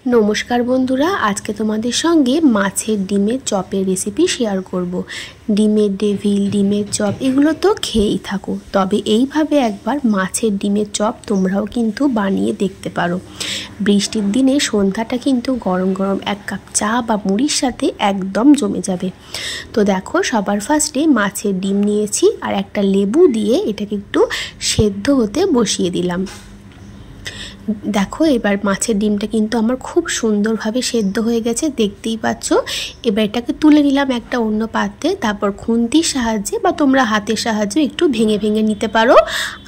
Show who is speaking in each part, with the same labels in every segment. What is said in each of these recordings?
Speaker 1: नमस्कार बंधुरा आज के तुम्हारे संगे माछेर डिमेर चपेर रेसिपि शेयर करब। डिमेर डेविल डिमेर चप एगुलो तो खेয়েই থাকো, তবে এইভাবে একবার মাছের ডিমের চপ তোমরাও কিন্তু বানিয়ে দেখতে পারো। বৃষ্টির দিনে সন্ধ্যাটা কিন্তু গরম গরম এক কাপ চা বা মুড়ির সাথে একদম জমে যাবে। তো দেখো সবার ফার্স্টে মাছের ডিম নিয়েছি আর একটা লেবু দিয়ে এটাকে একটু সেদ্ধ হতে বসিয়ে দিলাম। देखो एबार माछेर डिमटा किन्तु आमार खूब सुंदरभावे सेদ্ধ हो गेछे, देखतेई पाচ্ছো। एबार एटाके तुले निलाम एकटा अन्य पात्रे, तारपर खुंतिर साहाज्ये बा तोमरा हाथेर साहाज्ये एकटु भेंगे भेंगे निते पारो।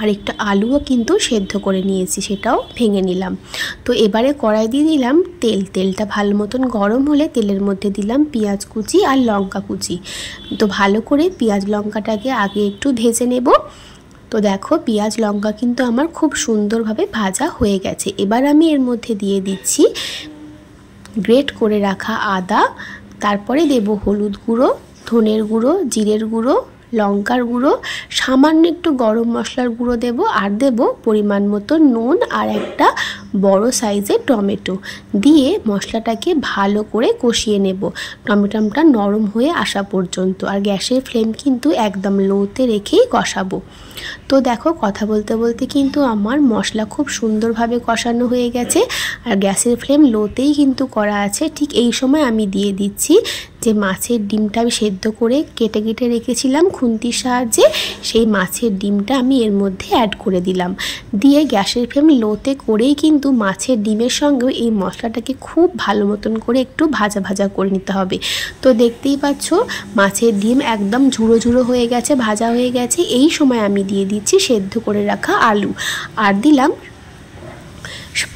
Speaker 1: और एकटा आलुओ किन्तु सेদ্ধ करे नियेछि, सेटाओ भेंगे निलाम। तो एबारे कड़ाई दिये दिलाम तेल, तेलटा भालो मतन गरम होले तेलेर मধ্যে दिलाम पेঁয়াজ कुचि और लंका कुचि। तो भालो करे पेঁয়াজ लंकाटाके आगे एकटु भेजे नेब। तो देखो पेঁয়াজ लंका किन्तु आमार खूब सुंदर भावे भाजा हो गेछे। एबार आमी एर मধ্যে दिए दिচ্ছি ग्रेट करे राखा आदा, तारपरे देब हलुद गुड़ो, धनेर गुड़ो, जिरेर गुड़ो, लंकार गुड़ो, सामान्य एकटु गरम मशलार गुड़ो देब और देब परिमाण मतो नुन और एकटा बड़ो साइजेर टमेटो दिए मशलाटाके भालो करे कषिये नेब टमेटोटा नरम हये आसा पर्यन्त। और गैसेर फ्लेम किन्तु एकदम लोते रेखेई कषाबो। तो देखो कथा बोलते बोलते किन्तु आमार मशला खूब सुंदर भावे कषानो हये गेछे और गैसेर फ्लेम लोतेई किन्तु करा आछे। ठीक एई समय आमी दिए दिচ্ছি যে মাছের ডিমটা আমি সেদ্ধ করে কেটে কেটে রেখেছিলাম খুন্তির সাহায্যে, সেই মাছের ডিমটা আমি এর মধ্যে অ্যাড করে দিলাম। দিয়ে গ্যাসের ফ্লেম লোতে করেই কিন্তু মাছের ডিমের সঙ্গেও এই মশলাটাকে খুব ভালো মতন করে একটু ভাজা ভাজা করে নিতে হবে। তো দেখতেই পাচ্ছ মাছের ডিম একদম ঝুড়ো ঝুড়ো হয়ে গেছে, ভাজা হয়ে গেছে। এই সময় আমি দিয়ে দিচ্ছি সেদ্ধ করে রাখা আলু আর দিলাম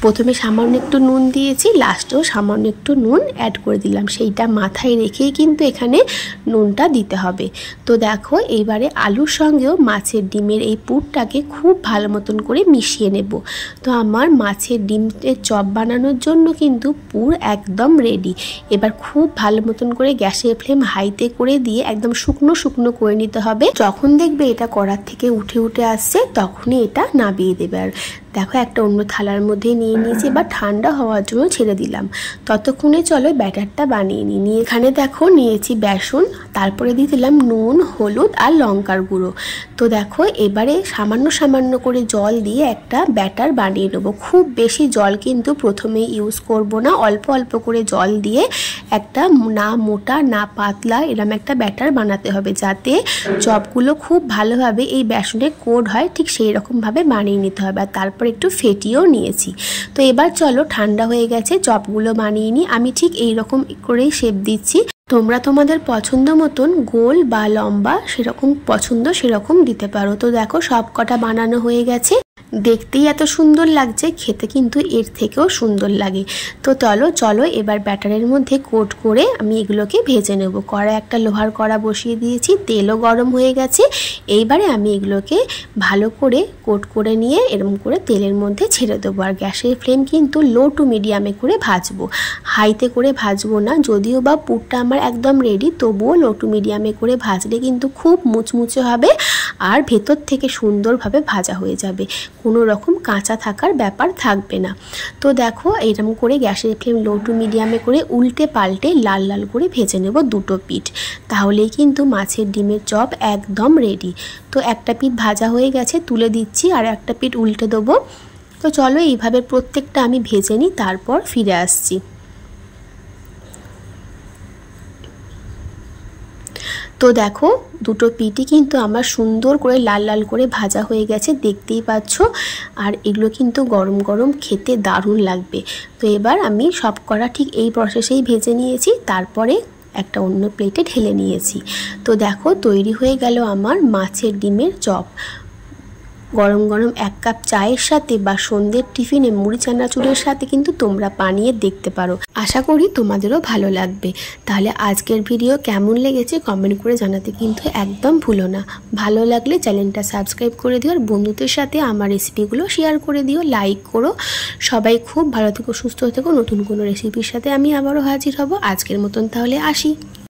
Speaker 1: प्रथमे सामान्य एकटु नुन दिएछि, लास्टेও सामान्य एकटु नुन ऐड करे दिलाम। सेइटा माथाय रेखेई किन्तु एखाने नुनटा दिते हबे। तो देखो एबारे आलुर संगेও माछेर डिमेर এই পুরটাকে খুব ভালো মতন করে মিশিয়ে নেব। তো আমার মাছের ডিমের চপ বানানোর জন্য কিন্তু পুর একদম রেডি। এবার খুব ভালো মতন করে গ্যাসের ফ্লেম হাইতে করে দিয়ে একদম শুকনো শুকনো করে নিতে হবে। যখন দেখবে এটা কড়ার থেকে উঠে উঠে আসছে তখনই এটা নামিয়ে দেবে। আর देखो एक अन्य थालार मধ্যে নিয়ে নিয়েছি, বা ঠান্ডা হওয়ার জন্য ছেড়ে দিলাম। ততক্ষণে চলো ব্যাটারটা বানিয়ে নিই। এখানে দেখো নিয়েছি বেসন, তারপরে দিয়ে দিলাম নুন, হলুদ আর লঙ্কার গুঁড়ো। তো দেখো এবারে সামান্য সামান্য করে জল দিয়ে একটা ব্যাটার বানিয়ে নেব। খুব বেশি জল কিন্তু প্রথমেই ইউজ করব না, অল্প অল্প করে জল দিয়ে একটা না মোটা না পাতলা এরকম একটা ব্যাটার বানাতে হবে, যাতে চপগুলো খুব ভালোভাবে এই বেসনে কোট হয়। ঠিক সেই রকমভাবে বানিয়ে নিতে হবে। আর তারপর একটু ফেটিয়েও নিয়েছি। তো এবার চলো ঠান্ডা হয়ে গেছে, চপগুলো বানিয়ে নিই। আমি ঠিক এই রকম করেই শেপ দিচ্ছি। তোমরা তোমাদের পছন্দ মতন গোল বা লম্বা সেরকম পছন্দ সেরকম দিতে পারো। তো দেখো সব কটা বানানো হয়ে গেছে, দেখতেই এত সুন্দর লাগছে, খেতে কিন্তু এর থেকেও সুন্দর লাগে। তো চলো এবার ব্যাটারের মধ্যে কোট করে আমি এগুলোকে ভেজে নেব। কড়াই একটা লোহার কড়া বসিয়ে দিয়েছি, তেলও গরম হয়ে গেছে। এইবারে আমি এগুলোকে ভালো করে কোট করে নিয়ে এরকম করে তেলের মধ্যে ছেড়ে দেবো। আর গ্যাসের ফ্লেম কিন্তু লো টু মিডিয়ামে করে ভাজবো, হাইতে করে ভাজবো না। যদিও বা পুরটা আমার একদম রেডি, তবুও লো টু মিডিয়ামে করে ভাজলে কিন্তু খুব মুচমুচে হবে আর ভেতর থেকে সুন্দরভাবে ভাজা হয়ে যাবে, কোনো রকম কাঁচা থাকার ব্যাপার থাকবে না। তো দেখো এরকম করে গ্যাসের ফ্লেম লো টু মিডিয়ামে করে উল্টে পাল্টে লাল লাল করে ভেজে নেব দুটো পিঠ, তাহলেই কিন্তু মাছের ডিমের চপ একদম রেডি। তো একটা পিঠ ভাজা হয়ে গেছে, তুলে দিচ্ছি, আর একটা পিঠ উল্টে দেবো। তো চলো এইভাবে প্রত্যেকটা আমি ভেজে নিই, তারপর ফিরে আসছি। তো দেখো দুটো পিঠই কিন্তু আমার সুন্দর করে লাল লাল করে ভাজা হয়ে গেছে, দেখতেই পাচ্ছ। আর এগুলো কিন্তু গরম গরম খেতে দারুণ লাগবে। তো এবার আমি সব করা ঠিক এই প্রসেসেই ভেজে নিয়েছি, তারপরে একটা অন্য প্লেটে ঢেলে নিয়েছি। তো দেখো তৈরি হয়ে গেল আমার মাছের ডিমের চপ। গরম গরম এক কাপ চায়ের সাথে বা সন্ধ্যের টিফিনে মুড়ি চানাচুরের সাথে কিন্তু তোমরা বানিয়ে দেখতে পারো। আশা করি তোমাদেরও ভালো লাগবে। তাহলে আজকের ভিডিও কেমন লেগেছে কমেন্ট করে জানাতে কিন্তু একদম ভুলো না। ভালো লাগলে চ্যানেলটা সাবস্ক্রাইব করে দিও, আর বন্ধুদের সাথে আমার রেসিপিগুলো শেয়ার করে দিও, লাইক করো। সবাই খুব ভালো থেকো, সুস্থ থেকো। নতুন কোনো রেসিপির সাথে আমি আবারও হাজির হব। আজকের মতন তাহলে আসি।